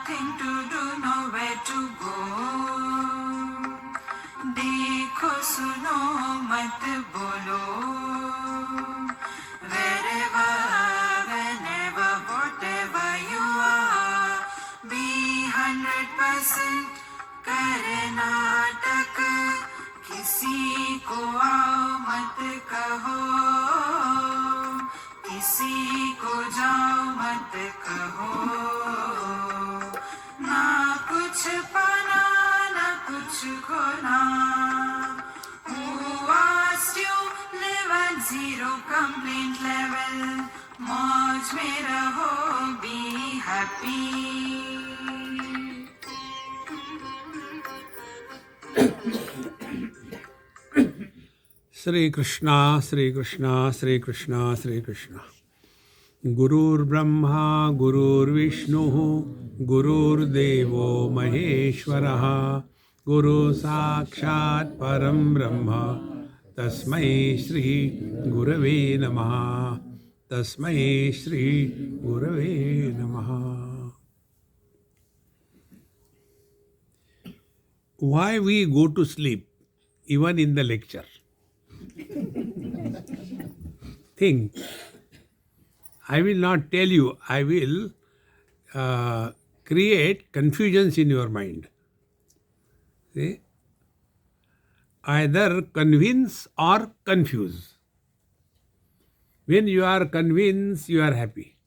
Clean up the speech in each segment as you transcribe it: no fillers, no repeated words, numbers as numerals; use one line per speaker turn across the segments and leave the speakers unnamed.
nothing to do, nowhere to go. देखो सुनो मत बोलो. Wherever, whenever, whatever you are, be 100% Karnataka. किसी को आओ मत कहो, किसी को जाओ मत कहो. ना कुछ पाना ना कुछ खोना. Who asked you live at zero complaint level? मौज में रहो, be happy.
Shri Krishna, Shri Krishna, Shri Krishna, Shri Krishna. Gurur Brahma, Gurur Vishnu, Gurur Devo Maheshwaraha, Guru Sakshat Param Brahma, Tasmai Shri Gurave Namaha, Tasmai Shri Gurave Namaha. Why we go to sleep, even in the lecture? Think. I will not tell you, I will create confusions in your mind. See? Either convince or confuse. When you are convinced, you are happy.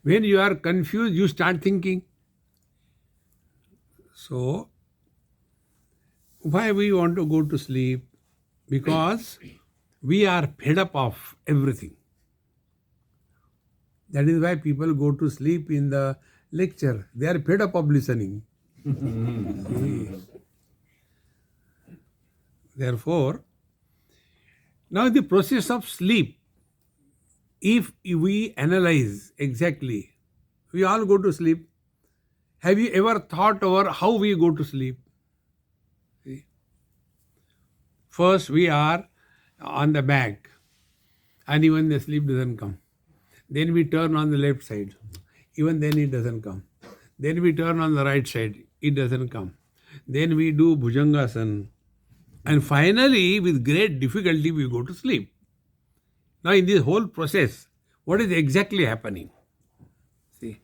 When you are confused, you start thinking. So, why we want to go to sleep? Because we are fed up of everything. That is why people go to sleep in the lecture. They are fed up of listening. Therefore, now the process of sleep, if we analyze exactly, we all go to sleep. Have you ever thought over how we go to sleep? See? First, we are on the back, and even the sleep doesn't come. Then we turn on the left side. Even then it doesn't come. Then we turn on the right side. It doesn't come. Then we do bhujangasana. And finally, with great difficulty, we go to sleep. Now, in this whole process, what is exactly happening? See,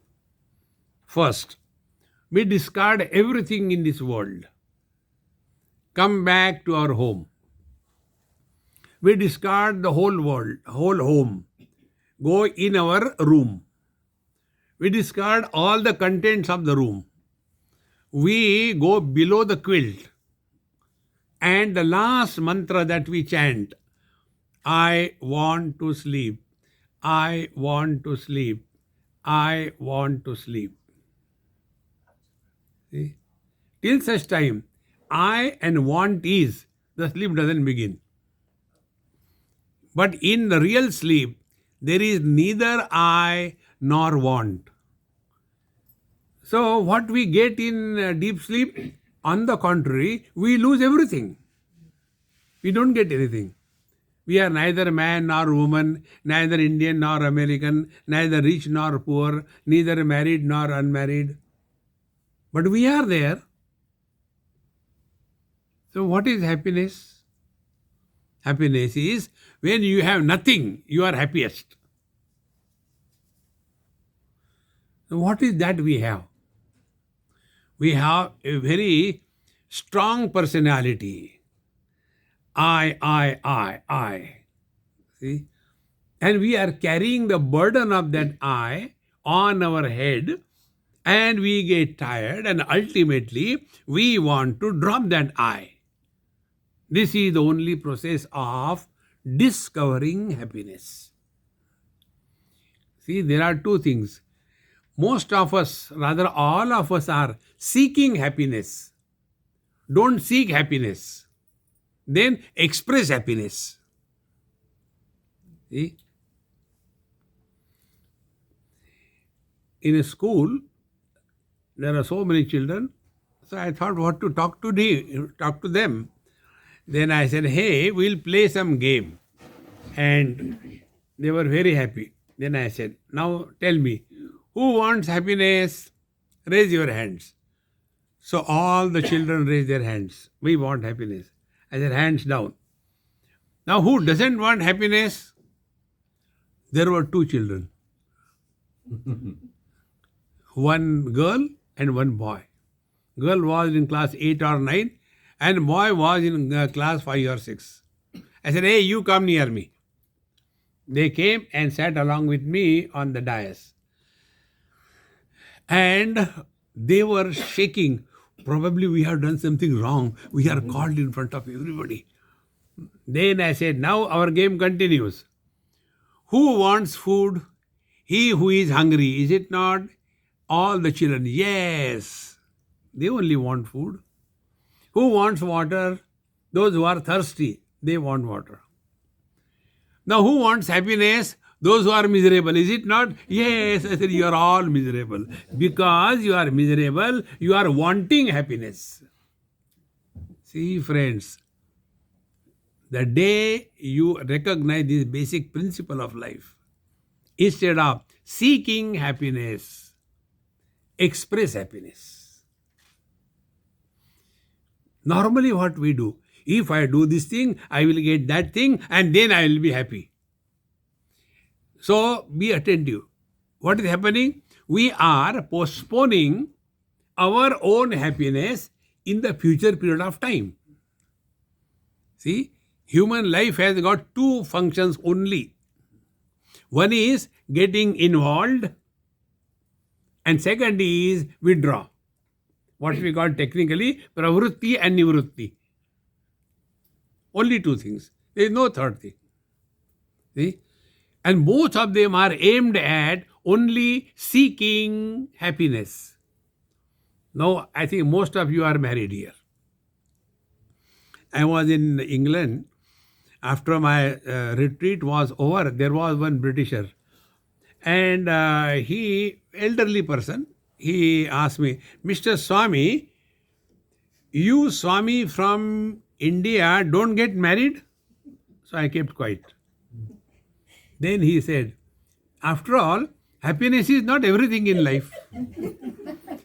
first, we discard everything in this world. Come back to our home. We discard the whole world, whole home. Go in our room. We discard all the contents of the room. We go below the quilt. And the last mantra that we chant, I want to sleep. I want to sleep. I want to sleep. See? Till such time, I and want is, the sleep doesn't begin. But in the real sleep, there is neither I nor want. So what we get in deep sleep, on the contrary, we lose everything. We don't get anything. We are neither man nor woman, neither Indian nor American, neither rich nor poor, neither married nor unmarried. But we are there. So what is happiness? Happiness is when you have nothing, you are happiest. So what is that we have? We have a very strong personality. I. See? And we are carrying the burden of that I on our head, and we get tired, and ultimately we want to drop that I. This is the only process of discovering happiness. See, there are two things. Most of us, rather all of us, are seeking happiness. Don't seek happiness. Then express happiness. See? In a school, there are so many children, so I thought what to talk to them. Then I said, hey, we'll play some game. And they were very happy. Then I said, now tell me, who wants happiness? Raise your hands. So all the children raise their hands. We want happiness. I said, hands down. Now, who doesn't want happiness? There were two children, one girl and one boy. Girl was in class 8 or 9 and boy was in class 5 or 6. I said, hey, you come near me. They came and sat along with me on the dais. And they were shaking. Probably we have done something wrong. We are called in front of everybody. Then I said, now our game continues. Who wants food? He who is hungry, is it not? All the children, yes. They only want food. Who wants water? Those who are thirsty, they want water. Now, who wants happiness? Those who are miserable, is it not? Yes, I said, you are all miserable. Because you are miserable, you are wanting happiness. See, friends, the day you recognize this basic principle of life, instead of seeking happiness, express happiness. Normally what we do, if I do this thing, I will get that thing and then I will be happy. So be attentive. What is happening? We are postponing our own happiness in the future period of time. See, human life has got two functions only. One is getting involved and second is withdraw. What we call technically pravrutti and nivrutti. Only two things. There is no third thing. See? And both of them are aimed at only seeking happiness. Now, I think most of you are married here. I was in England. After my retreat was over, there was one Britisher. And he, elderly person, he asked me, Mr. Swami, you Swami from India don't get married? So I kept quiet. Then he said, after all, happiness is not everything in life.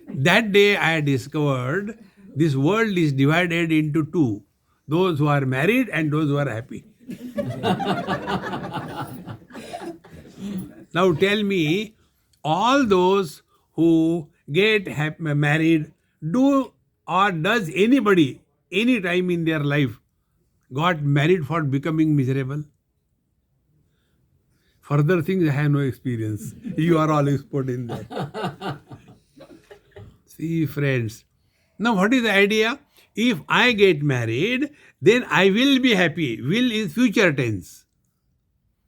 That day I discovered this world is divided into two. Those who are married and those who are happy. Now tell me, all those who get married, do or does anybody, any time in their life, got married for becoming miserable? Further things I have no experience. You are all expert in that. See, friends. Now what is the idea? If I get married, then I will be happy. Will is future tense,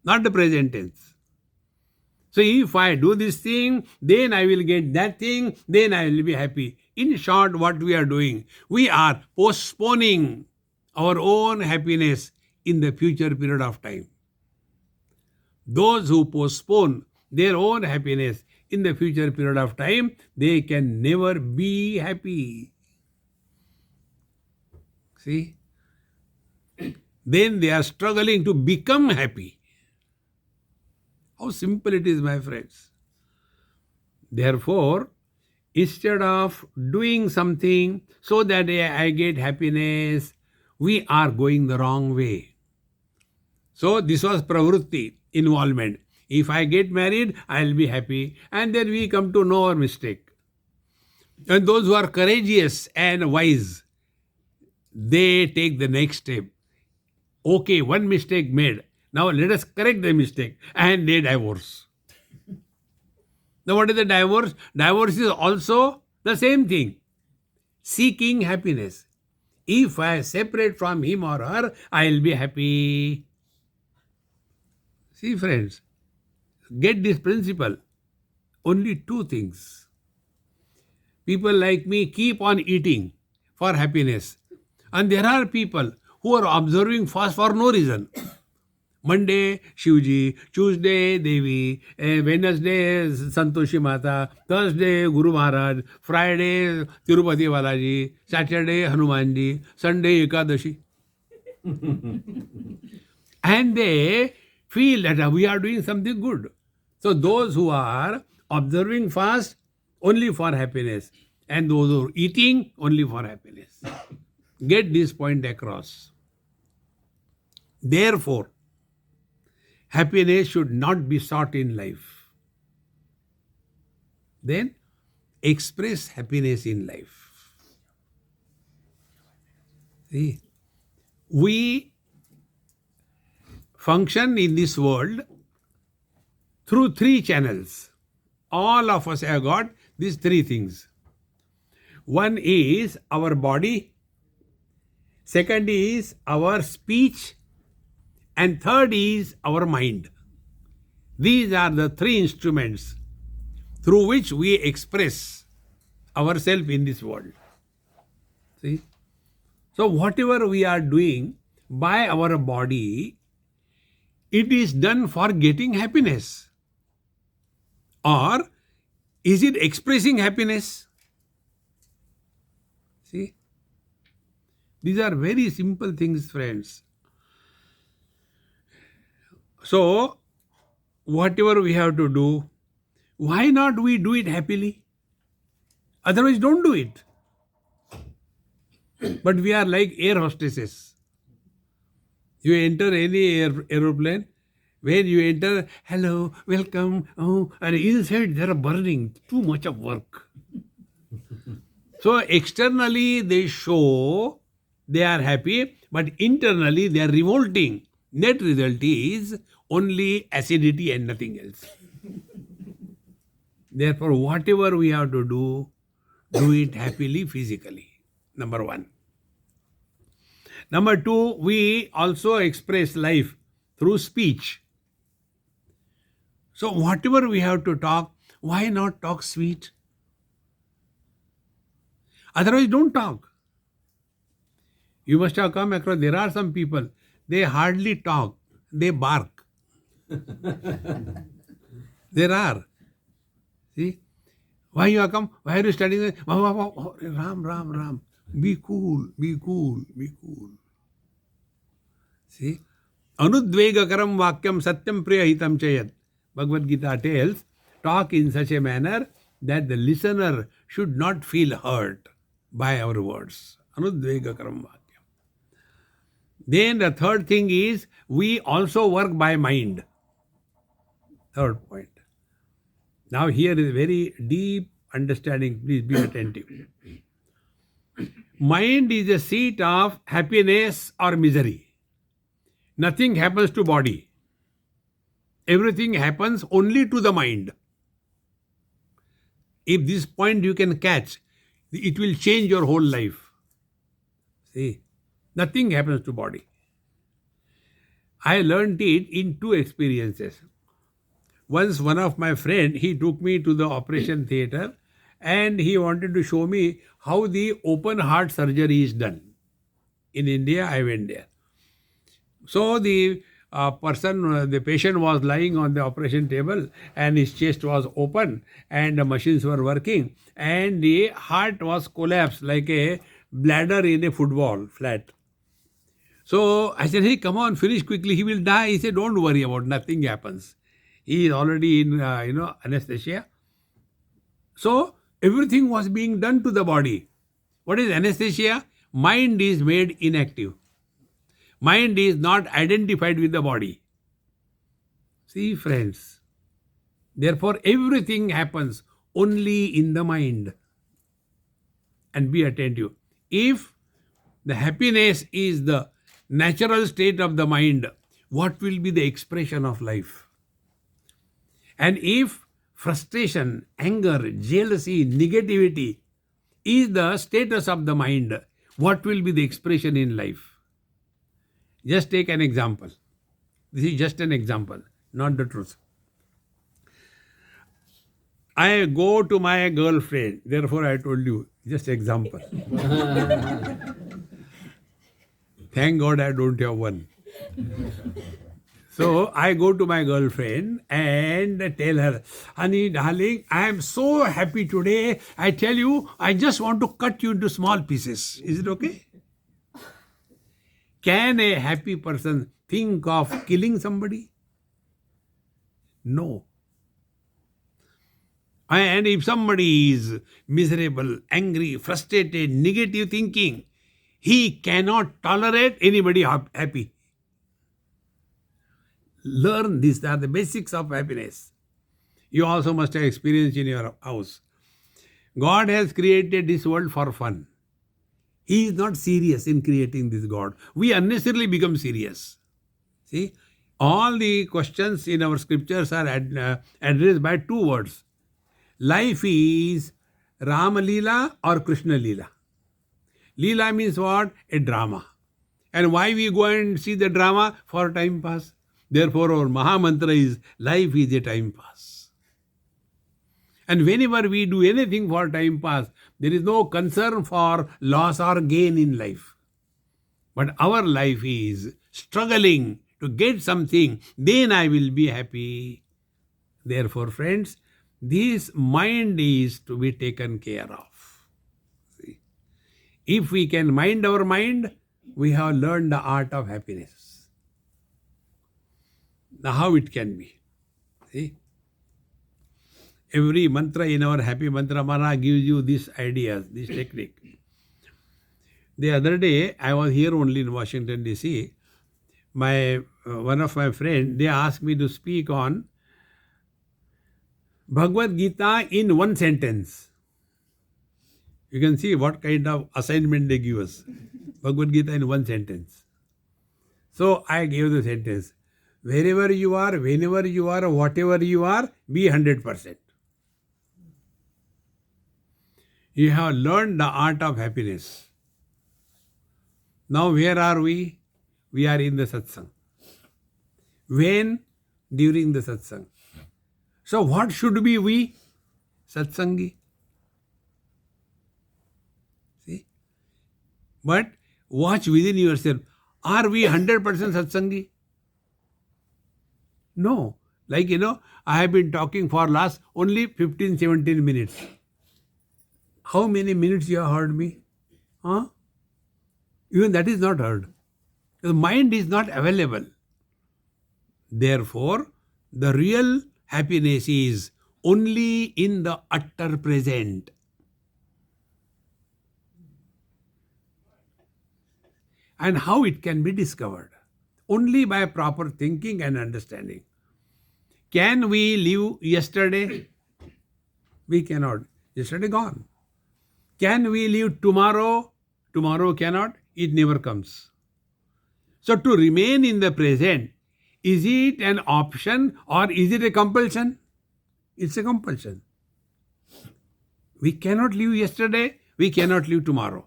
not the present tense. So if I do this thing, then I will get that thing, then I will be happy. In short, what we are doing, we are postponing our own happiness in the future period of time. Those who postpone their own happiness in the future period of time, they can never be happy. See? Then they are struggling to become happy. How simple it is, my friends. Therefore, instead of doing something so that I get happiness, we are going the wrong way. So this was pravrutti, involvement. If I get married, I will be happy. And then we come to know our mistake. And those who are courageous and wise, they take the next step. Okay, one mistake made. Now let us correct the mistake. And they divorce. Now what is the divorce? Divorce is also the same thing. Seeking happiness. If I separate from him or her, I will be happy. See, friends, get this principle. Only two things. People like me keep on eating for happiness. And there are people who are observing fast for no reason. Monday, Shivji, Tuesday, Devi, Wednesday, Santoshi Mata, Thursday, Guru Maharaj, Friday, Tirupati Balaji, Saturday, Hanumanji, Sunday, Ekadashi. And they feel that we are doing something good. So those who are observing fast only for happiness, and those who are eating only for happiness. Get this point across. Therefore, happiness should not be sought in life. Then express happiness in life. See, we function in this world through three channels. All of us have got these three things. One is our body, second is our speech, and third is our mind. These are the three instruments through which we express ourselves in this world. See? So whatever we are doing by our body, it is done for getting happiness. Or is it expressing happiness? See? These are very simple things, friends. So, whatever we have to do, why not we do it happily? Otherwise, don't do it. But we are like air hostesses. You enter any aeroplane, when you enter, hello, welcome, oh, and inside they are burning, too much of work. So externally they show they are happy, but internally they are revolting. Net result is only acidity and nothing else. Therefore, whatever we have to do it happily, physically. Number one. Number two, we also express life through speech. So whatever we have to talk, why not talk sweet? Otherwise, don't talk. You must have come across, there are some people, they hardly talk, they bark. There are. See? Why you have come? Why are you studying? Ram, Ram, Ram. Be cool, be cool, be cool. See? Anudvegakaram vakyam satyam priyahitam chayat. Bhagavad Gita tells, talk in such a manner that the listener should not feel hurt by our words. Anudvegakaram vakyam. Then the third thing is, we also work by mind. Third point. Now here is a very deep understanding. Please be attentive. Mind is a seat of happiness or misery. Nothing happens to body. Everything happens only to the mind. If this point you can catch, it will change your whole life. See, nothing happens to body. I learned it in two experiences. Once one of my friend, he took me to the operation theatre and he wanted to show me how the open heart surgery is done. In India, I went there. So the the patient was lying on the operation table and his chest was open and the machines were working and the heart was collapsed like a bladder in a football flat. So I said, hey, come on, finish quickly, he will die. He said, don't worry about it, nothing happens. He is already in, anesthesia. So everything was being done to the body. What is anesthesia? Mind is made inactive. Mind is not identified with the body. See, friends. Therefore, everything happens only in the mind. And be attentive. If the happiness is the natural state of the mind, what will be the expression of life? And if frustration, anger, jealousy, negativity is the status of the mind, what will be the expression in life? Just take an example. This is just an example, not the truth. I go to my girlfriend, therefore I told you, just example. Thank God I don't have one. So I go to my girlfriend and tell her, honey, darling, I am so happy today. I tell you, I just want to cut you into small pieces. Is it okay? Can a happy person think of killing somebody? No. And if somebody is miserable, angry, frustrated, negative thinking, he cannot tolerate anybody happy. Learn this. They are the basics of happiness. You also must have experienced in your house. God has created this world for fun. He is not serious in creating this God. We unnecessarily become serious. See, all the questions in our scriptures are addressed by two words. Life is Rama Leela or Krishna Leela. Leela means what? A drama. And why we go and see the drama? For time pass. Therefore, our Maha Mantra is life is a time pass. And whenever we do anything for time pass, there is no concern for loss or gain in life. But our life is struggling to get something, then I will be happy. Therefore, friends, this mind is to be taken care of. See? If we can mind our mind, we have learned the art of happiness. Now, how it can be? See? Every mantra in our happy mantra mana gives you these ideas, this technique. The other day, I was here only in Washington, D.C. One of my friends, they asked me to speak on Bhagavad Gita in one sentence. You can see what kind of assignment they give us. Bhagavad Gita in one sentence. So I gave the sentence. Wherever you are, whenever you are, whatever you are, be 100%. You have learned the art of happiness. Now where are we? We are in the satsang. When? During the satsang. So what should be we? Satsangi. See? But watch within yourself. Are we 100% satsangi? No. Like, I have been talking for last only 15, 17 minutes. How many minutes you have heard me? Huh? Even that is not heard. The mind is not available. Therefore, the real happiness is only in the utter present. And how it can be discovered? Only by proper thinking and understanding. Can we live yesterday? We cannot. Yesterday gone. Can we live tomorrow? Tomorrow cannot. It never comes. So to remain in the present, is it an option or is it a compulsion? It's a compulsion. We cannot live yesterday, we cannot live tomorrow.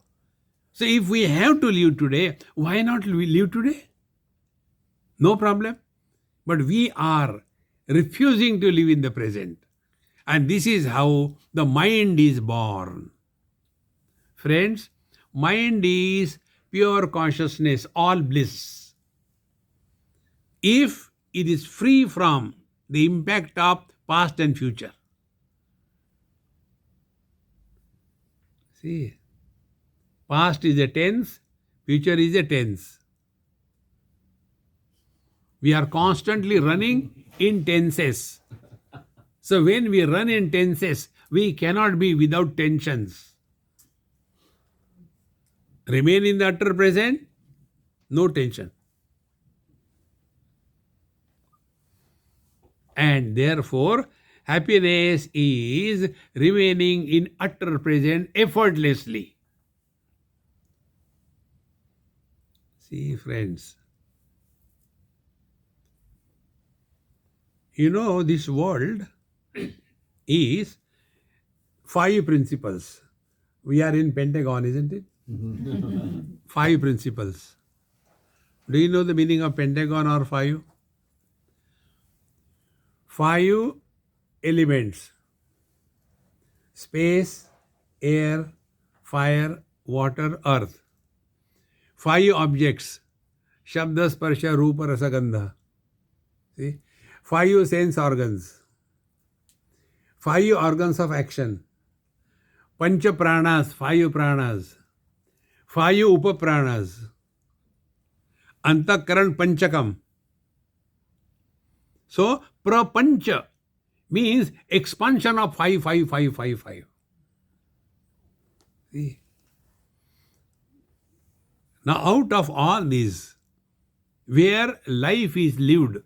So if we have to live today, why not live today? No problem. But we are refusing to live in the present. And this is how the mind is born. Friends, mind is pure consciousness, all bliss. If it is free from the impact of past and future. See, past is a tense, future is a tense. We are constantly running in tenses. So when we run in tenses, we cannot be without tensions. Remain in the utter present, no tension. And therefore, happiness is remaining in utter present effortlessly. See, friends, this world is 5 principles. We are in Pentagon, isn't it? 5 principles. Do you know the meaning of Pentagon or 5? 5 elements. Space, air, fire, water, earth. 5 objects. Shabda, Sparsha, Rupa, Rasa, Gandha. See? 5 sense organs. 5 organs of action. Pancha pranas, 5 pranas. 5 upapranas. Antakaran panchakam. So, prapancha means expansion of 5, 5, 5, 5, 5. See? Now, out of all these, where life is lived,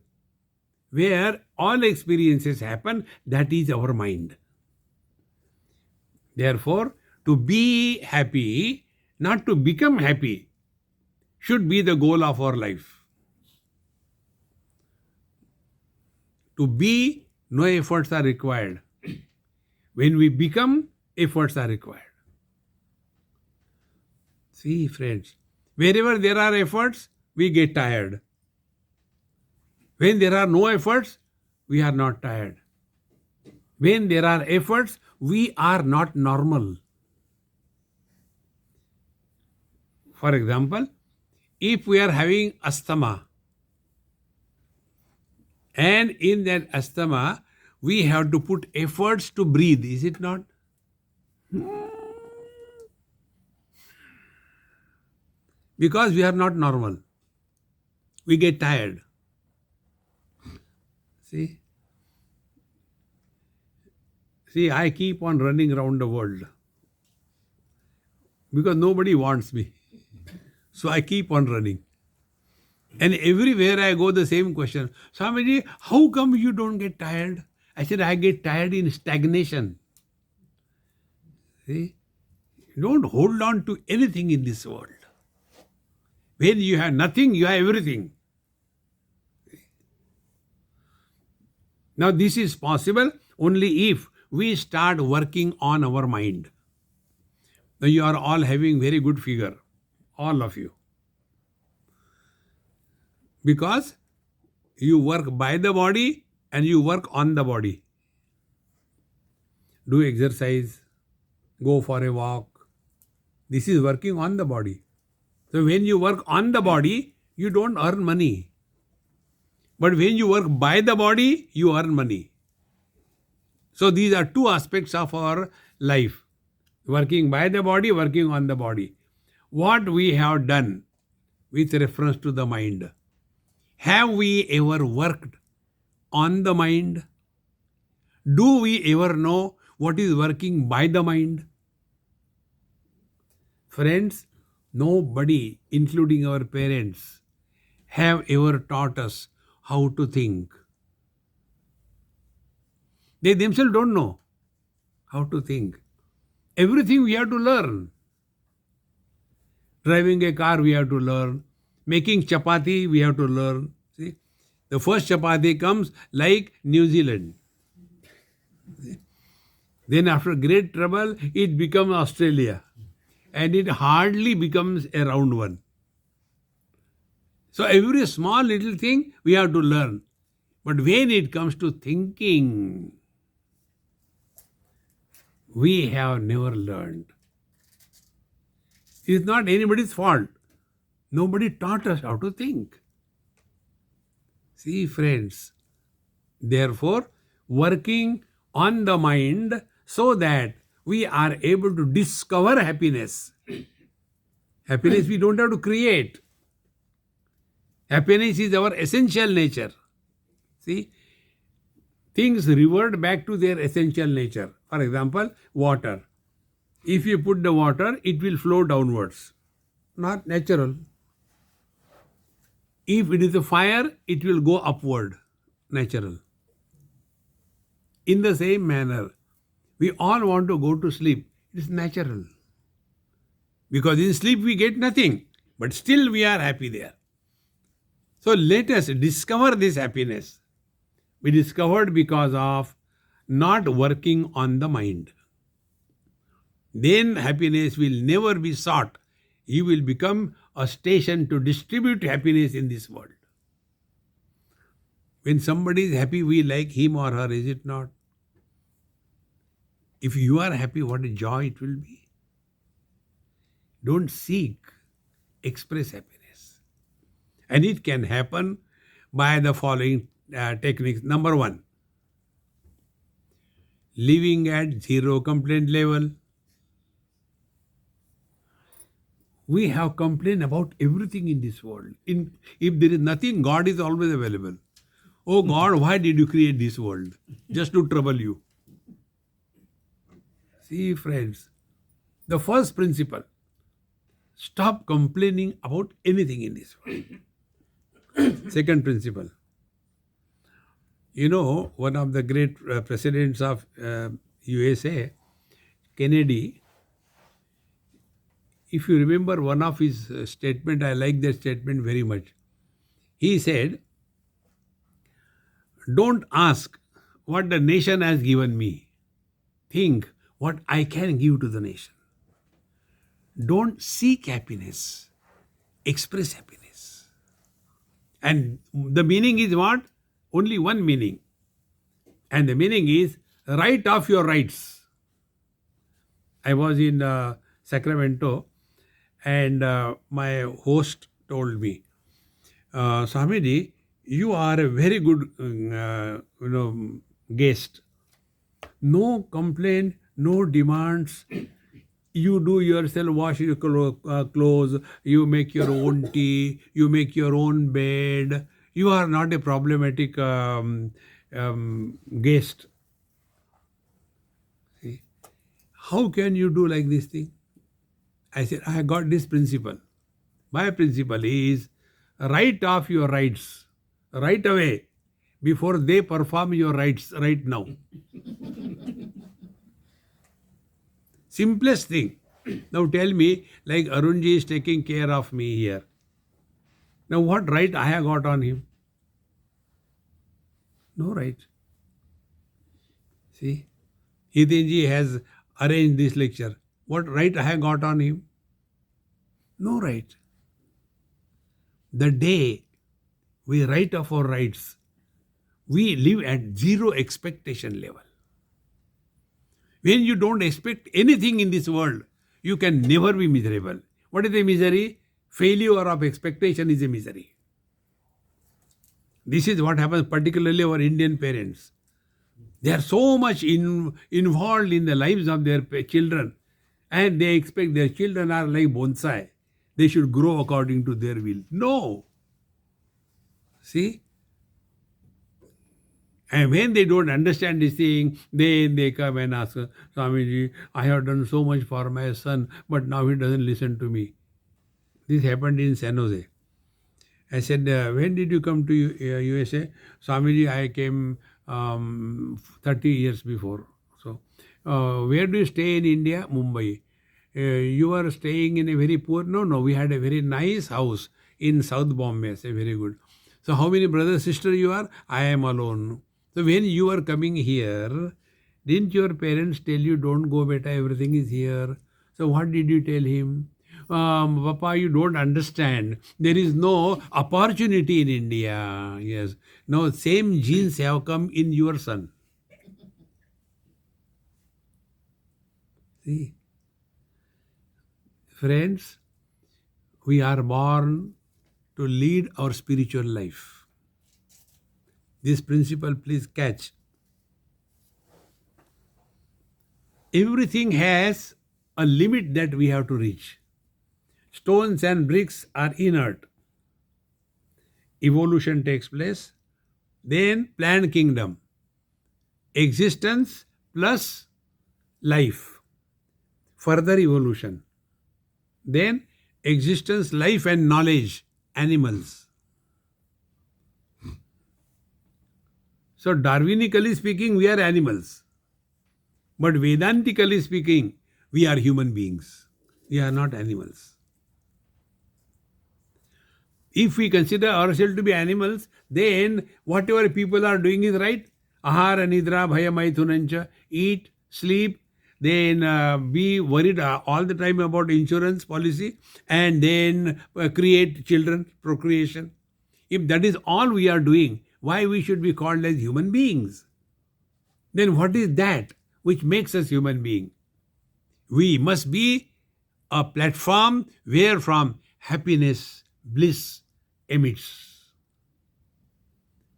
where all experiences happen, that is our mind. Therefore, to be happy, not to become happy, should be the goal of our life. To be, no efforts are required. When we become, efforts are required. See, friends, wherever there are efforts, we get tired. When there are no efforts, we are not tired. When there are efforts, we are not normal. For example, if we are having asthma, and in that asthma, we have to put efforts to breathe, is it not? Because we are not normal. We get tired. See? See, I keep on running around the world because nobody wants me. So I keep on running. And everywhere I go, the same question. Swamiji, how come you don't get tired? I said, I get tired in stagnation. See? Don't hold on to anything in this world. When you have nothing, you have everything. Now, this is possible only if we start working on our mind. Now, you are all having very good figure, all of you. Because you work by the body and you work on the body. Do exercise, go for a walk. This is working on the body. So when you work on the body, you don't earn money. But when you work by the body, you earn money. So these are two aspects of our life. Working by the body, working on the body. What we have done with reference to the mind. Have we ever worked on the mind? Do we ever know what is working by the mind? Friends, nobody, including our parents, have ever taught us how to think. They themselves don't know how to think. Everything we have to learn. Driving a car, we have to learn. Making chapati, we have to learn. See, the first chapati comes like New Zealand. Then after great trouble, it becomes Australia. And it hardly becomes a round one. So every small little thing we have to learn. But when it comes to thinking, we have never learned. It's not anybody's fault. Nobody taught us how to think. See, friends, therefore, working on the mind so that we are able to discover happiness. Happiness we don't have to create. Happiness is our essential nature. See, things revert back to their essential nature. For example, water. If you put the water, it will flow downwards. Not natural. If it is a fire, it will go upward. Natural. In the same manner, we all want to go to sleep. It is natural. Because in sleep we get nothing, but still we are happy there. So let us discover this happiness. We discovered because of not working on the mind. Then happiness will never be sought. You will become a station to distribute happiness in this world. When somebody is happy, we like him or her, is it not? If you are happy, what a joy it will be. Don't seek, express happiness. And it can happen by the following techniques. Number one, living at zero complaint level. We have complained about everything in this world. If there is nothing, God is always available. Oh God, why did you create this world? Just to trouble you. See, friends, the first principle, stop complaining about anything in this world. Second principle, one of the great presidents of USA, Kennedy, if you remember one of his statement, I like that statement very much. He said, don't ask what the nation has given me. Think what I can give to the nation. Don't seek happiness. Express happiness. And the meaning is what? Only one meaning. And the meaning is write off your rights. I was in Sacramento and my host told me, Swamiji, you are a very good guest. No complaint, no demands. You do yourself, wash your clothes, you make your own tea, you make your own bed. You are not a problematic guest. See? How can you do like this thing? I said, I got this principle. My principle is write off your rights right away before they perform your rights right now. Simplest thing. Now tell me, like Arunji is taking care of me here. Now what right I have got on him? No right. See, Hidenji has arranged this lecture. What right I have got on him? No right. The day we write off our rights, we live at zero expectation level. When you don't expect anything in this world, you can never be miserable. What is a misery? Failure of expectation is a misery. This is what happens particularly our Indian parents. They are so much involved in the lives of their children and they expect their children are like bonsai. They should grow according to their will. No. See? And when they don't understand this thing, then they come and ask, Swamiji, I have done so much for my son, but now he doesn't listen to me. This happened in San Jose. I said, when did you come to USA? Swamiji, I came 30 years before. So, where do you stay in India? Mumbai. You are staying in a very poor? No, we had a very nice house in South Bombay. I say, very good. So, how many brothers, sisters you are? I am alone. So, when you are coming here, didn't your parents tell you, don't go, beta, everything is here? So, what did you tell him? Papa, you don't understand. There is no opportunity in India. Yes. No, same genes have come in your son. See? Friends, we are born to lead our spiritual life. This principle, please catch. Everything has a limit that we have to reach. Stones and bricks are inert. Evolution takes place. Then plant kingdom. Existence plus life. Further evolution. Then existence, life and knowledge. Animals. So Darwinically speaking, we are animals. But Vedantically speaking, we are human beings. We are not animals. If we consider ourselves to be animals, then whatever people are doing is right. Ahara, nidra, bhaya, maithunancha. Eat, sleep, then be worried all the time about insurance policy, and then create children, procreation. If that is all we are doing, why we should be called as human beings? Then what is that which makes us human being? We must be a platform where from happiness, bliss emits.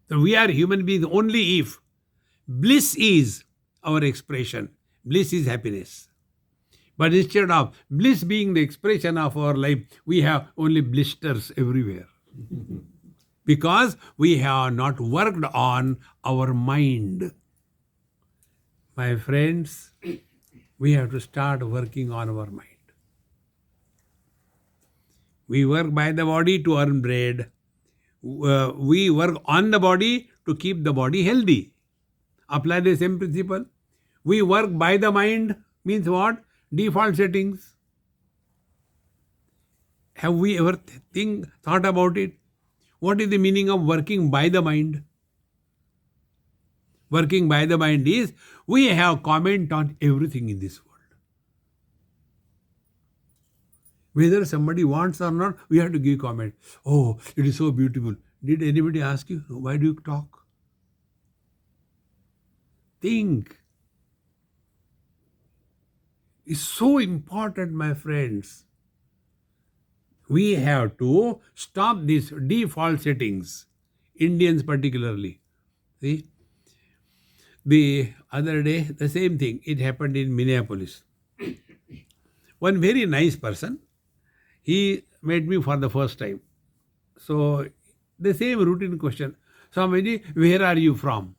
So we are human beings only if bliss is our expression. Bliss is happiness. But instead of bliss being the expression of our life, we have only blisters everywhere. because we have not worked on our mind. My friends, we have to start working on our mind. We work by the body to earn bread. We work on the body to keep the body healthy. Apply the same principle. We work by the mind means what? Default settings. Have we ever thought about it? What is the meaning of working by the mind? Working by the mind is we have comment on everything in this world. Whether somebody wants or not, we have to give comment. Oh, it is so beautiful. Did anybody ask you, why do you talk? Think. It's so important, my friends. We have to stop these default settings, Indians particularly. See, the other day, the same thing, it happened in Minneapolis. One very nice person, he met me for the first time. So, the same routine question, Swamiji, where are you from?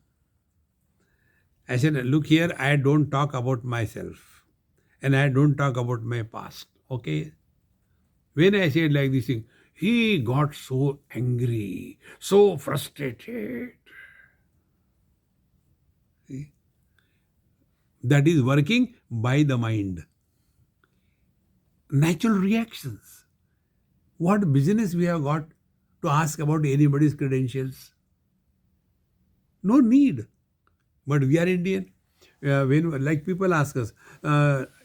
I said, look here, I don't talk about myself and I don't talk about my past. Okay? When I said like this thing, he got so angry, so frustrated. See? That is working by the mind. Natural reactions. What business we have got to ask about anybody's credentials? No need. But we are Indian. When like people ask us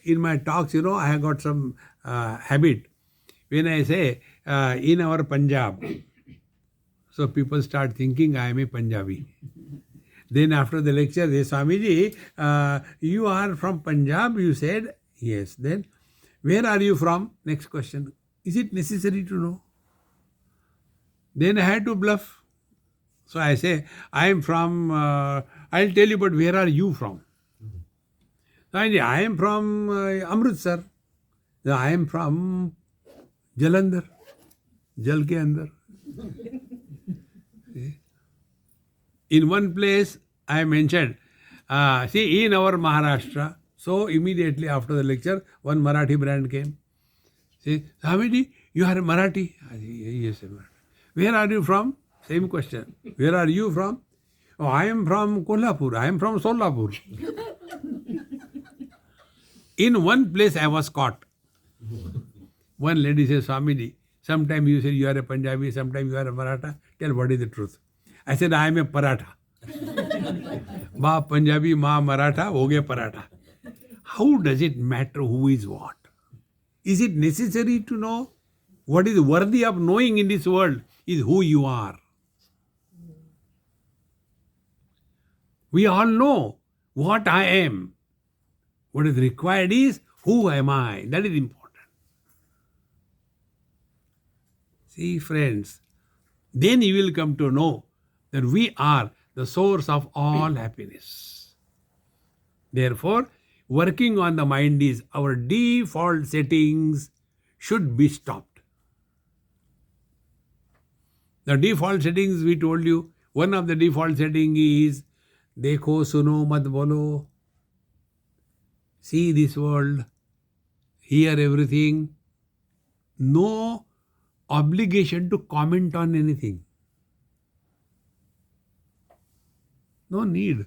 in my talks, I have got some habit. When I say in our Punjab, so people start thinking I am a Punjabi. Then after the lecture, they say, Swamiji, you are from Punjab, you said? Yes. Then, where are you from? Next question. Is it necessary to know? Then I had to bluff. So I say, I am from, I'll tell you, but where are you from? Swamiji, I am from Amritsar. I am from Jalandhar. Jal ke andar. In one place, I mentioned, see, in our Maharashtra, so immediately after the lecture, one Marathi brand came. See, Swamiji, you are a Marathi? I said, yes, I'm Marathi. Where are you from? Same question. Where are you from? Oh, I am from Kolhapur. I am from Solapur. In one place, I was caught. One lady says, Swamiji, sometimes you say you are a Punjabi, sometimes you are a Maratha. Tell what is the truth. I said, I am a Paratha. Ma Punjabi, Ma Maratha, ho gaya Paratha. How does it matter who is what? Is it necessary to know? What is worthy of knowing in this world is who you are. We all know what I am. What is required is who am I? That is important. See, friends, then you will come to know that we are the source of all happiness. Therefore, working on the mind is our default settings should be stopped. The default settings we told you, one of the default settings is Dekho, suno, mat bolo. See this world, hear everything. No obligation to comment on anything. No need.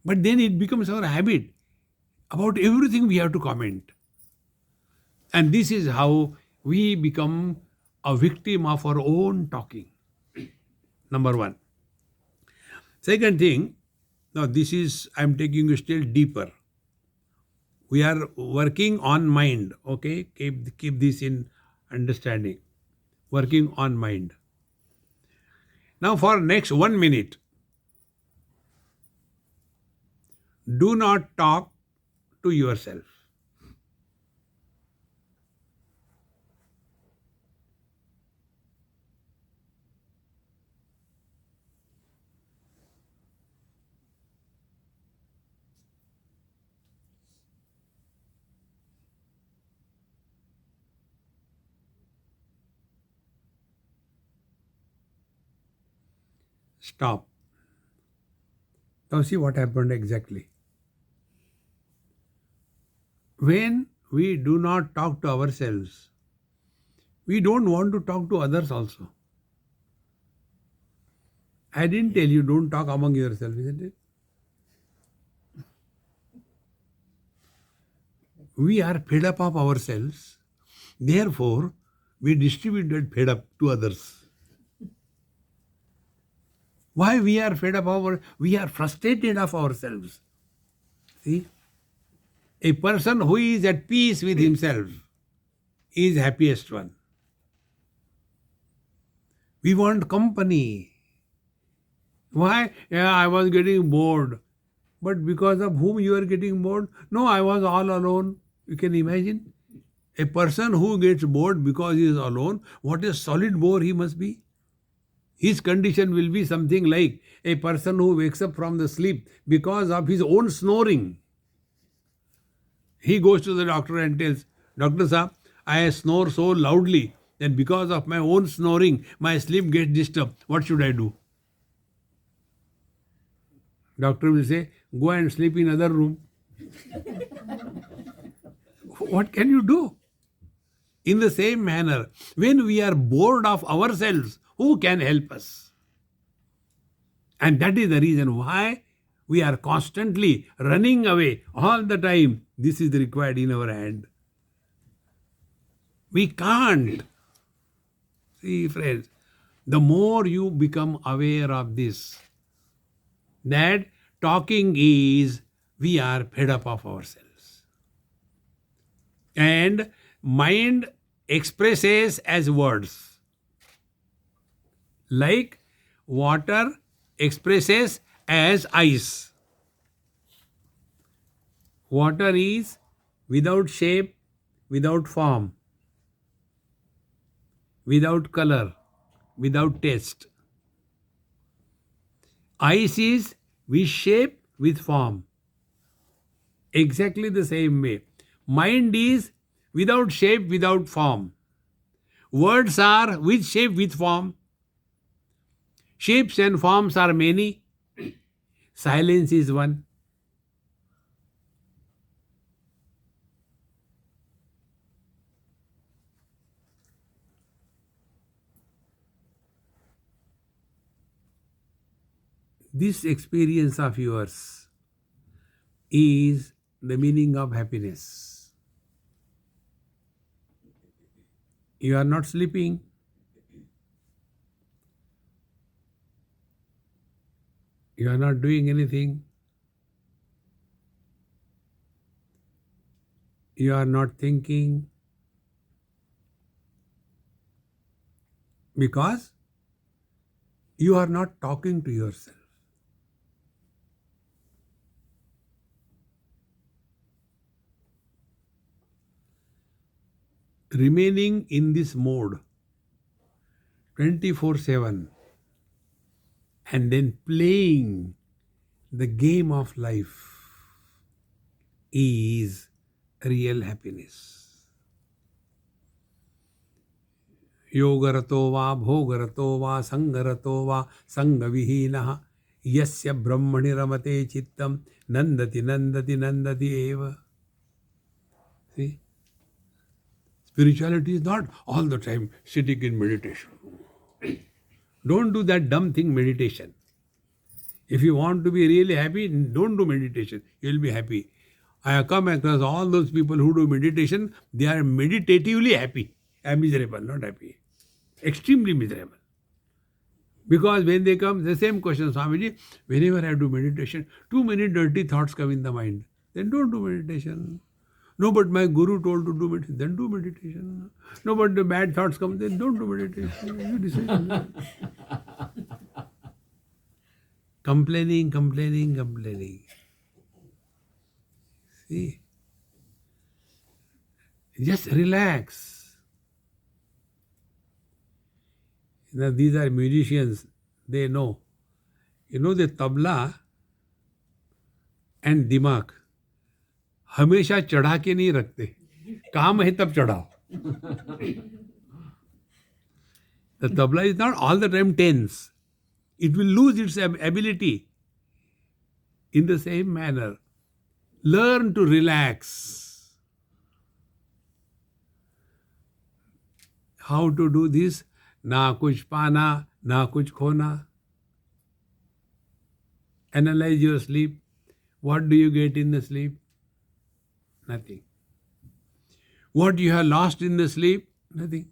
But then it becomes our habit. About everything we have to comment. And this is how we become a victim of our own talking. Number one. Second thing, now this is, I'm taking you still deeper. We are working on mind, okay? Keep this in understanding. Working on mind. Now for next 1 minute, do not talk to yourself. Stop. Now see what happened exactly. When we do not talk to ourselves, we don't want to talk to others also. I didn't tell you don't talk among yourselves, isn't it? We are fed up of ourselves. Therefore, we distribute that fed up to others. Why we are fed up of we are frustrated of ourselves. See? A person who is at peace with himself is happiest one. We want company. Why? Yeah, I was getting bored. But because of whom you are getting bored? No, I was all alone. You can imagine? A person who gets bored because he is alone, what a solid bore he must be. His condition will be something like a person who wakes up from the sleep because of his own snoring. He goes to the doctor and tells, Doctor Saab, I snore so loudly that because of my own snoring, my sleep gets disturbed. What should I do? Doctor will say, go and sleep in other room. What can you do? In the same manner, when we are bored of ourselves, who can help us? And that is the reason why we are constantly running away all the time. This is required in our hand. We can't. See, friends, the more you become aware of this, that talking is we are fed up of ourselves. And mind expresses as words. Like water expresses as ice. Water is without shape, without form, without color, without taste. Ice is with shape, with form. Exactly the same way. Mind is without shape, without form. Words are with shape, with form. Shapes and forms are many. Silence is one. This experience of yours is the meaning of happiness. You are not sleeping. You are not doing anything. You are not thinking. Because you are not talking to yourself. Remaining in this mode 24/7 and then playing the game of life is real happiness. Yogarato va bhogarato va sangarato va sangavihinaha yasya brahmani ramate chittam nandati nandati nandati eva. See? Spirituality is not all the time sitting in meditation. Don't do that dumb thing, meditation. If you want to be really happy, don't do meditation. You will be happy. I have come across all those people who do meditation, they are meditatively happy. I am miserable, not happy. Extremely miserable. Because when they come, the same question, Swamiji, whenever I do meditation, too many dirty thoughts come in the mind. Then don't do meditation. No, but my guru told to do meditation. Then do meditation. No, but the bad thoughts come. Then don't do meditation. You decide. Complaining, complaining, complaining. See? Just relax. Now, these are musicians. They know. You know the tabla and dimag. हमेशा चढ़ा के नहीं रखते. काम है तब चढ़ाओ. The tabla is not all the time tense. It will lose its ability. In the same manner, learn to relax. How to do this? Na kuch pana, na kuch khona. Analyze your sleep. What do you get in the sleep? Nothing. What you have lost in the sleep? Nothing.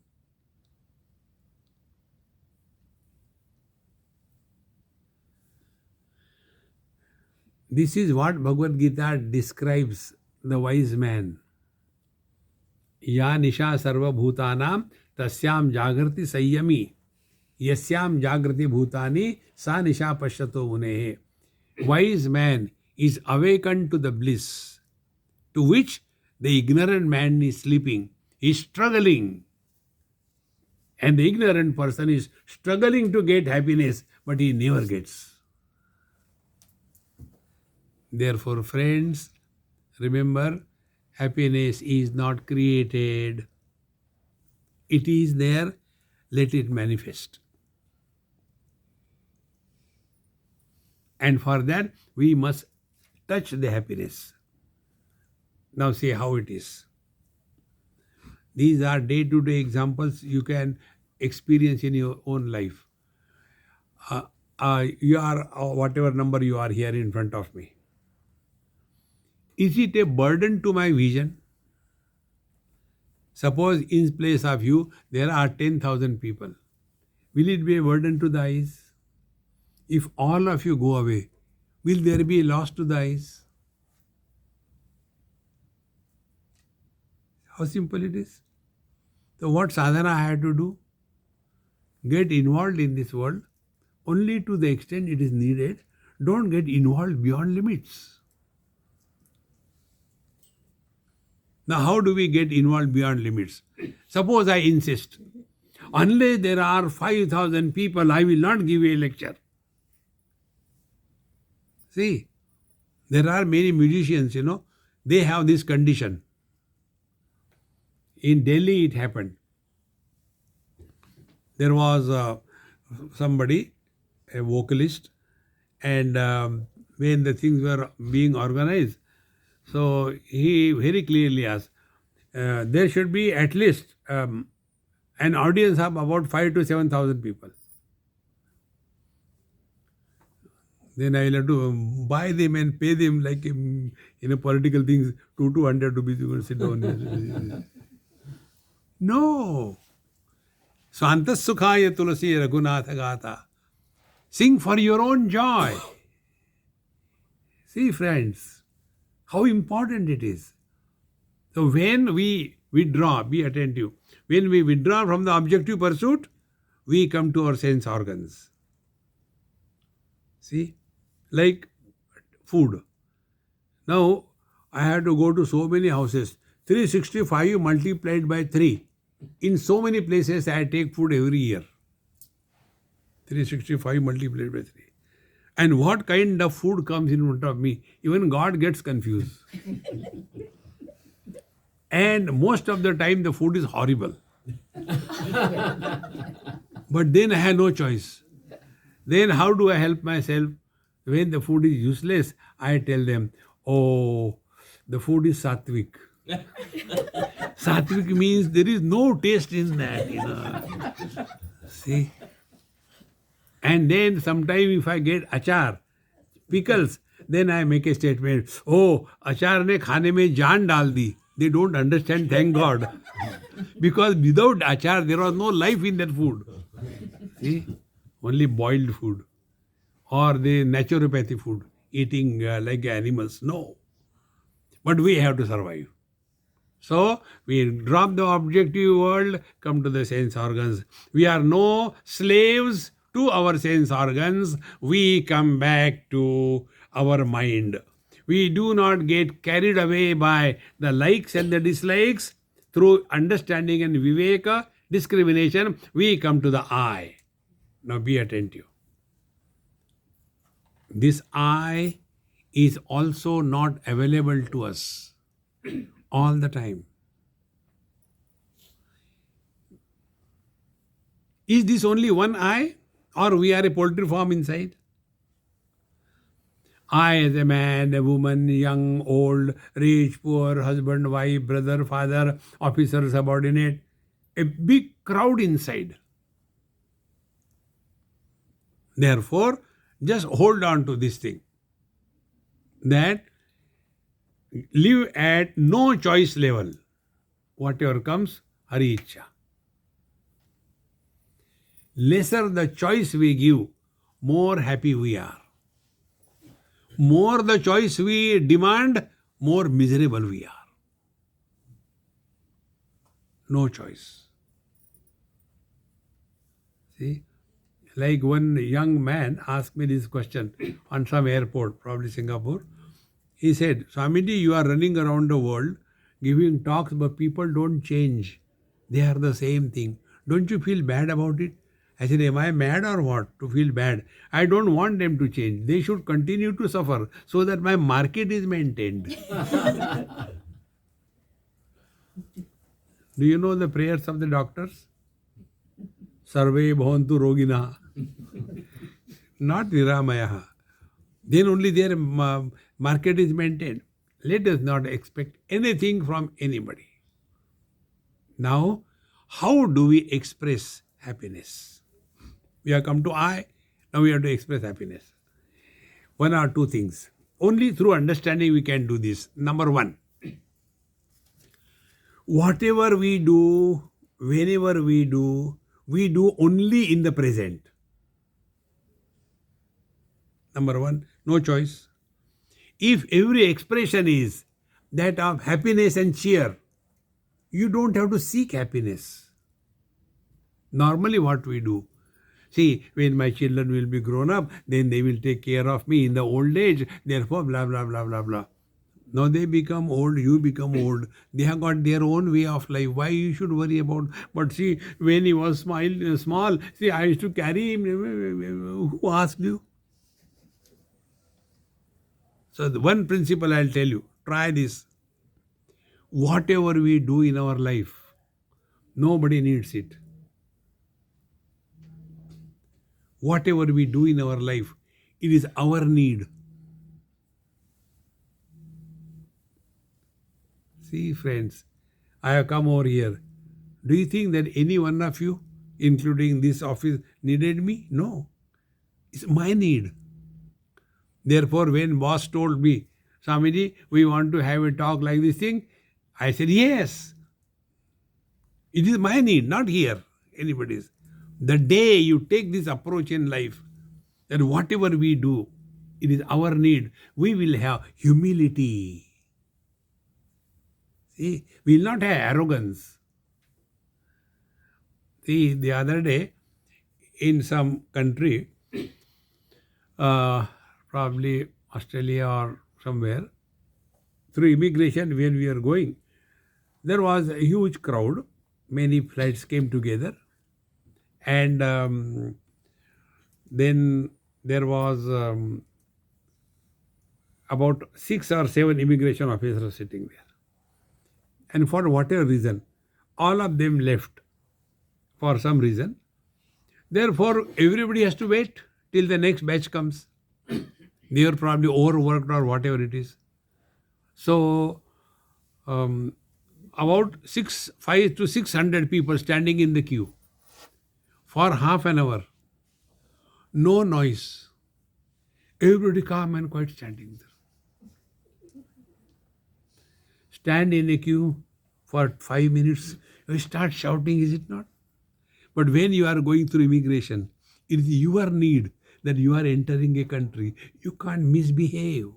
This is what Bhagavad Gita describes the wise man. Ya nisha sarva bhutanam tasyam jagrati sayyami yasyam jagrati bhutani sa nisha pashyato munehe. Wise man is awakened to the bliss to which the ignorant man is sleeping. He is struggling. And the ignorant person is struggling to get happiness, but he never gets. Therefore, friends, remember, happiness is not created. It is there, let it manifest. And for that, we must touch the happiness. Now see how it is. These are day-to-day examples you can experience in your own life. You are whatever number you are here in front of me. Is it a burden to my vision? Suppose in place of you there are 10,000 people. Will it be a burden to the eyes? If all of you go away, will there be a loss to the eyes? How simple it is. So what sadhana I have to do? Get involved in this world only to the extent it is needed. Don't get involved beyond limits. Now how do we get involved beyond limits? Suppose I insist, unless there are 5,000 people, I will not give a lecture. See, there are many musicians, they have this condition. In Delhi it happened. There was somebody, a vocalist, and when the things were being organized, so he very clearly asked, there should be at least an audience of about 5,000 to 7,000 people. Then I will have to buy them and pay them like in a political things, 200 rupees you can sit down. No. Svantas sukhaya tulasi raghunatha gata. Sing for your own joy. See, friends, how important it is. So when we withdraw, be attentive. When we withdraw from the objective pursuit, we come to our sense organs. See, like food. Now, I have to go to so many houses. 365 multiplied by 3. In so many places, I take food every year. 365 multiplied by 3. And what kind of food comes in front of me? Even God gets confused. And most of the time, the food is horrible. But then I have no choice. Then how do I help myself? When the food is useless, I tell them, oh, the food is sattvic. Sattvic means there is no taste in that, See? And then sometime if I get achar, pickles, then I make a statement, oh, achar ne khane mein jaan dal di. They don't understand, thank God. Because without achar, there was no life in that food. See? Only boiled food. Or the naturopathy food, eating like animals. No. But we have to survive. So, we drop the objective world, come to the sense organs. We are no slaves to our sense organs. We come back to our mind. We do not get carried away by the likes and the dislikes. Through understanding and viveka, discrimination, we come to the I. Now be attentive. This I is also not available to us all the time. Is this only one I Or we are a poultry farm inside. I, as a man, a woman, young, old, rich, poor, husband, wife, brother, father, officer, subordinate, a big crowd inside. Therefore, just hold on to this thing, that live at no choice level. Whatever comes, Hari Ichcha. Lesser the choice we give, more happy we are. More the choice we demand, more miserable we are. No choice. See? Like one young man asked me this question on some airport, probably Singapore. He said, Swamiji, you are running around the world giving talks, but people don't change. They are the same thing. Don't you feel bad about it? I said, am I mad or what to feel bad? I don't want them to change. They should continue to suffer so that my market is maintained. Do you know the prayers of the doctors? Sarve bhavantu rogina. Not Niramayaha. Then only their market is maintained. Let us not expect anything from anybody. Now, how do we express happiness? We have come to I, now we have to express happiness. One or two things. Only through understanding we can do this. Number one, whatever we do, whenever we do only in the present. Number one, no choice. If every expression is that of happiness and cheer, you don't have to seek happiness. Normally what we do, see, when my children will be grown up, then they will take care of me in the old age, therefore blah, blah, blah, blah, blah. Now they become old, you become old. They have got their own way of life. Why you should worry about? But see, when he was small, see, I used to carry him. Who asked you? So the one principle I'll tell you, try this. Whatever we do in our life, nobody needs it. Whatever we do in our life, it is our need. See, friends, I have come over here. Do you think that any one of you, including this office, needed me? No. It's my need. Therefore, when boss told me, Swamiji, we want to have a talk like this thing, I said, yes. It is my need, not here, anybody's. The day you take this approach in life, that whatever we do, it is our need, we will have humility. See, we will not have arrogance. See, the other day, in some country, probably Australia or somewhere, through immigration when we are going, there was a huge crowd. Many flights came together. And then there was about 6 or 7 immigration officers sitting there. And for whatever reason, all of them left for some reason. Therefore, everybody has to wait till the next batch comes. They are probably overworked or whatever it is. So, about 500 to 600 people standing in the queue for half an hour. No noise. Everybody calm and quiet standing there. Stand in a queue for 5 minutes. You start shouting, is it not? But when you are going through immigration, it is your need that you are entering a country. You can't misbehave.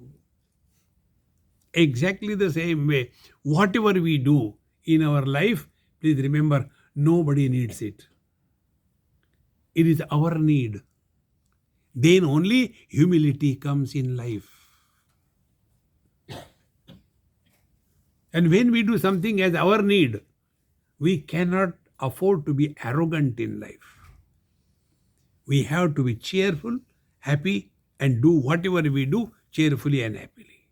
Exactly the same way, whatever we do in our life, please remember, nobody needs it. It is our need. Then only humility comes in life. And when we do something as our need, we cannot afford to be arrogant in life. We have to be cheerful, happy, and do whatever we do cheerfully and happily.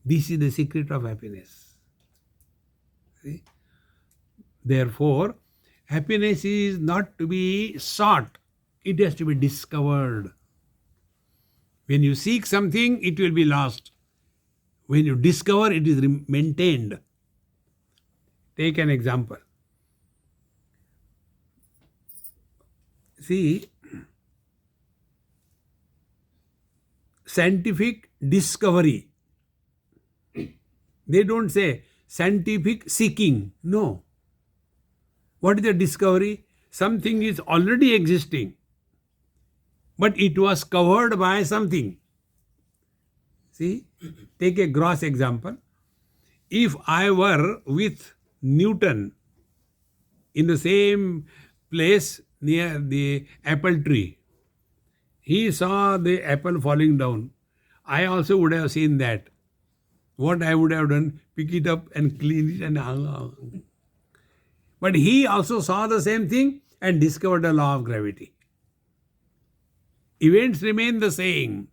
This is the secret of happiness. See? Therefore, Happiness is not to be sought, it has to be discovered. When you seek something, it will be lost. When you discover, it is maintained. Take an example. See, scientific discovery. They don't say scientific seeking. No. What is the discovery? Something is already existing, but it was covered by something. See, take a gross example. If I were with Newton in the same place near the apple tree, he saw the apple falling down. I also would have seen that. What I would have done, pick it up and clean it and hung. But he also saw the same thing and discovered the law of gravity. Events remain the same.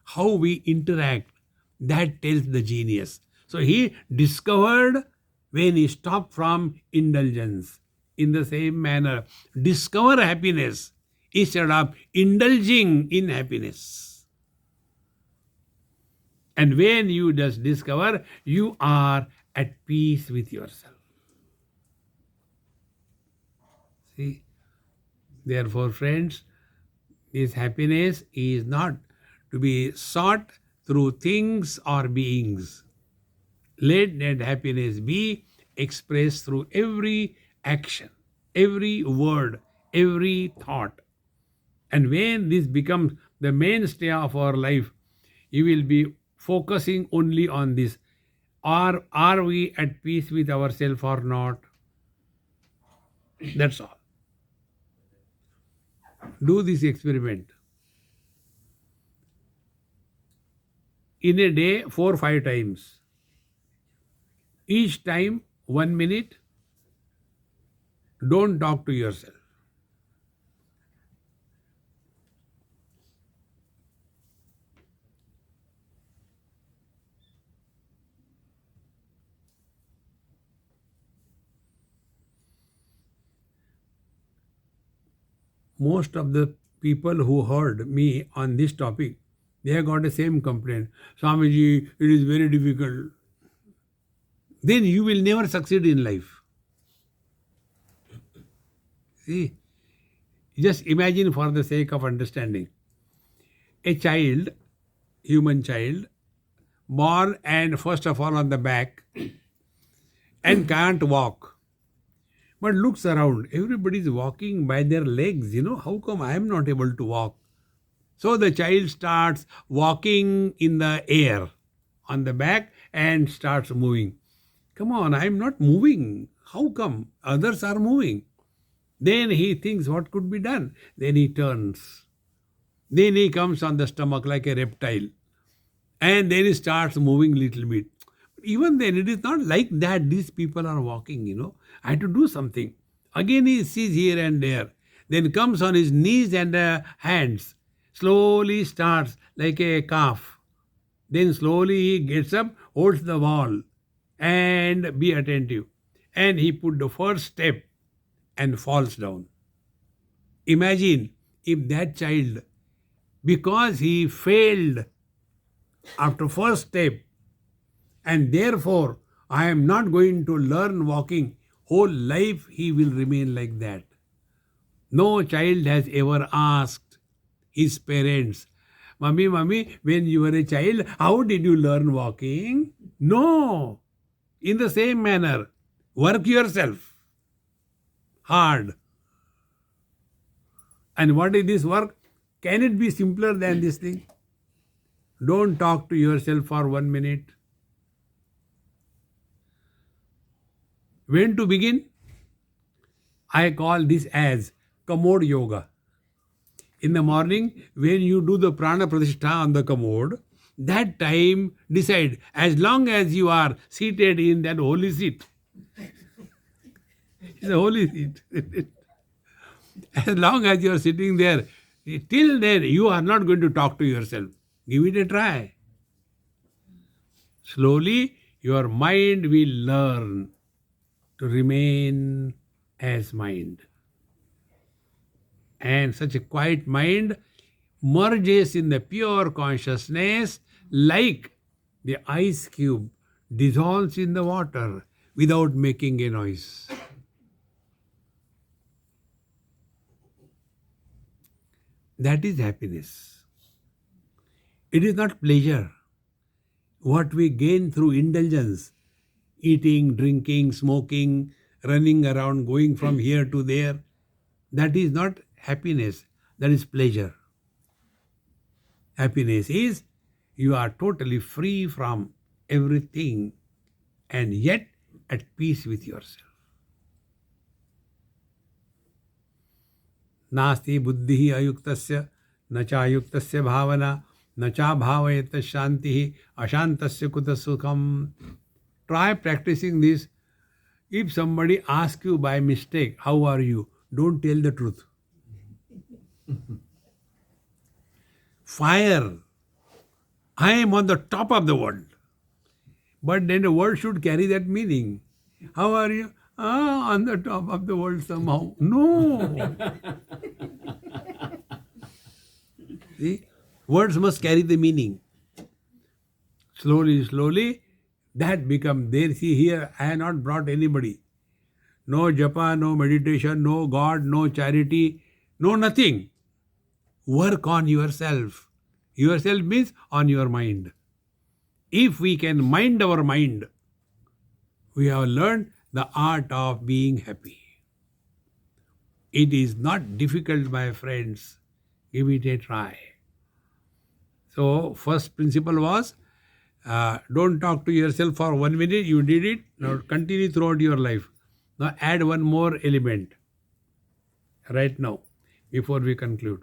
How we interact, that tells the genius. So he discovered when he stopped from indulgence. In the same manner, discover happiness instead of indulging in happiness. And when you just discover, you are at peace with yourself. See, therefore, friends, this happiness is not to be sought through things or beings. Let that happiness be expressed through every action, every word, every thought. And when this becomes the mainstay of our life, you will be focusing only on this. Are we at peace with ourselves or not? That's all. Do this experiment. In a day, 4 or 5 times. Each time, 1 minute. Don't talk to yourself. Most of the people who heard me on this topic, they have got the same complaint. Swamiji, it is very difficult. Then you will never succeed in life. See, just imagine for the sake of understanding. A child, human child, born and first of all on the back and can't walk. But looks around, everybody is walking by their legs. How come I am not able to walk? So the child starts walking in the air on the back and starts moving. Come on, I am not moving. How come? Others are moving. Then he thinks what could be done. Then he turns. Then he comes on the stomach like a reptile. And then he starts moving little bit. Even then, it is not like that these people are walking. I had to do something. Again he sees here and there. Then comes on his knees and hands. Slowly starts like a calf. Then slowly he gets up, holds the wall and be attentive. And he put the first step and falls down. Imagine if that child, because he failed after first step, and therefore I am not going to learn walking, whole life he will remain like that. No child has ever asked his parents, Mummy, when you were a child, how did you learn walking? No. In the same manner, work yourself hard. And what is this work? Can it be simpler than this thing? Don't talk to yourself for 1 minute. When to begin? I call this as commode yoga. In the morning, when you do the prana pratishtha on the commode, that time decide, as long as you are seated in that holy seat. It's a holy seat. As long as you are sitting there, till then you are not going to talk to yourself. Give it a try. Slowly, your mind will learn to remain as mind. And such a quiet mind merges in the pure consciousness like the ice cube dissolves in the water without making a noise. That is happiness. It is not pleasure. What we gain through indulgence, eating, drinking, smoking, running around, going from here to there, that is not happiness, that is pleasure. Happiness is you are totally free from everything and yet at peace with yourself. नास्ति बुद्धि अयुक्तस्य न चायुक्तस्य भावना न चा भावयत शांति अशांतस्य कुत सुखम. Try practicing this. If somebody asks you by mistake, how are you? Don't tell the truth. Fire. I am on the top of the world. But then the word should carry that meaning. How are you? Ah, on the top of the world somehow. No. See, words must carry the meaning. Slowly, slowly, that becomes there. See, here I have not brought anybody. No japa, no meditation, no God, no charity, no nothing. Work on yourself. Yourself means on your mind. If we can mind our mind, we have learned the art of being happy. It is not difficult, my friends. Give it a try. So, first principle was don't talk to yourself for 1 minute. You did it. Now continue throughout your life. Now add one more element right now before we conclude.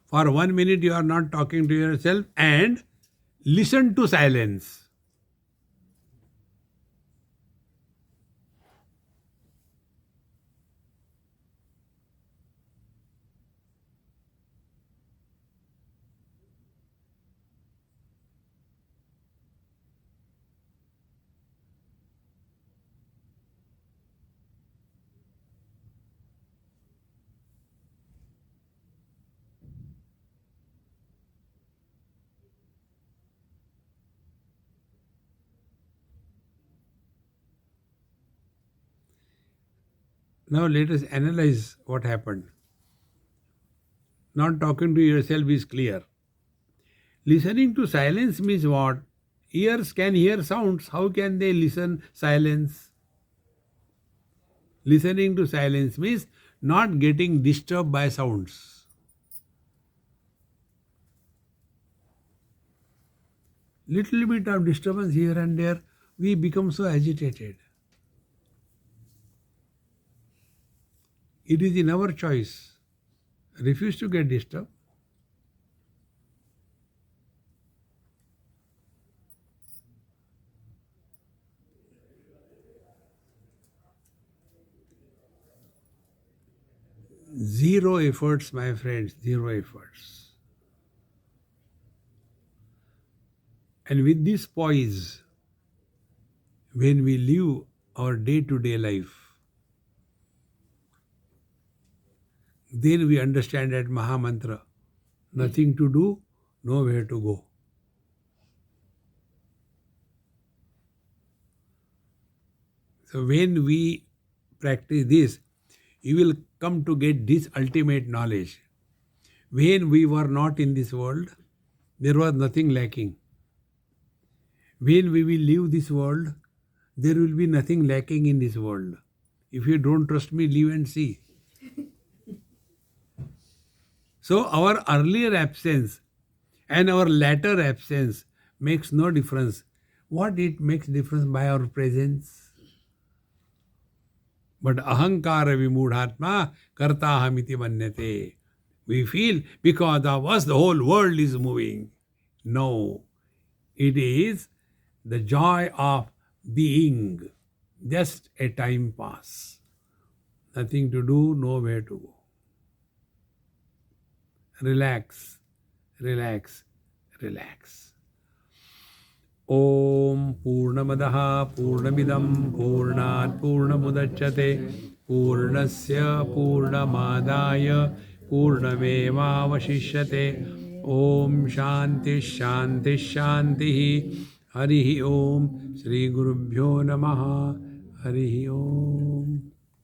For 1 minute you are not talking to yourself and listen to silence. Now let us analyze what happened. Not talking to yourself is clear. Listening to silence means what? Ears can hear sounds. How can they listen silence? Listening to silence means not getting disturbed by sounds. Little bit of disturbance here and there, we become so agitated. It is in our choice. Refuse to get disturbed. Zero efforts, my friends, zero efforts. And with this poise, when we live our day-to-day life, then we understand that Maha Mantra, nothing to do, nowhere to go. So when we practice this, you will come to get this ultimate knowledge. When we were not in this world, there was nothing lacking. When we will leave this world, there will be nothing lacking in this world. If you don't trust me, leave and see. So our earlier absence and our latter absence makes no difference. What it makes difference by our presence? But ahankara vimudhatma karta hamiti manyate. We feel because of us the whole world is moving. No, it is the joy of being, just a time pass. Nothing to do, nowhere to go. Relax, relax, relax. Om Purnamadaha Purnamidam Purnat Purnamudachyate Purnasya Purnamadaya Purnamevavashishyate. Om Shanti Shanti Shanti. Harihi Om. Shri Gurubhyo Namaha. Harihi Om.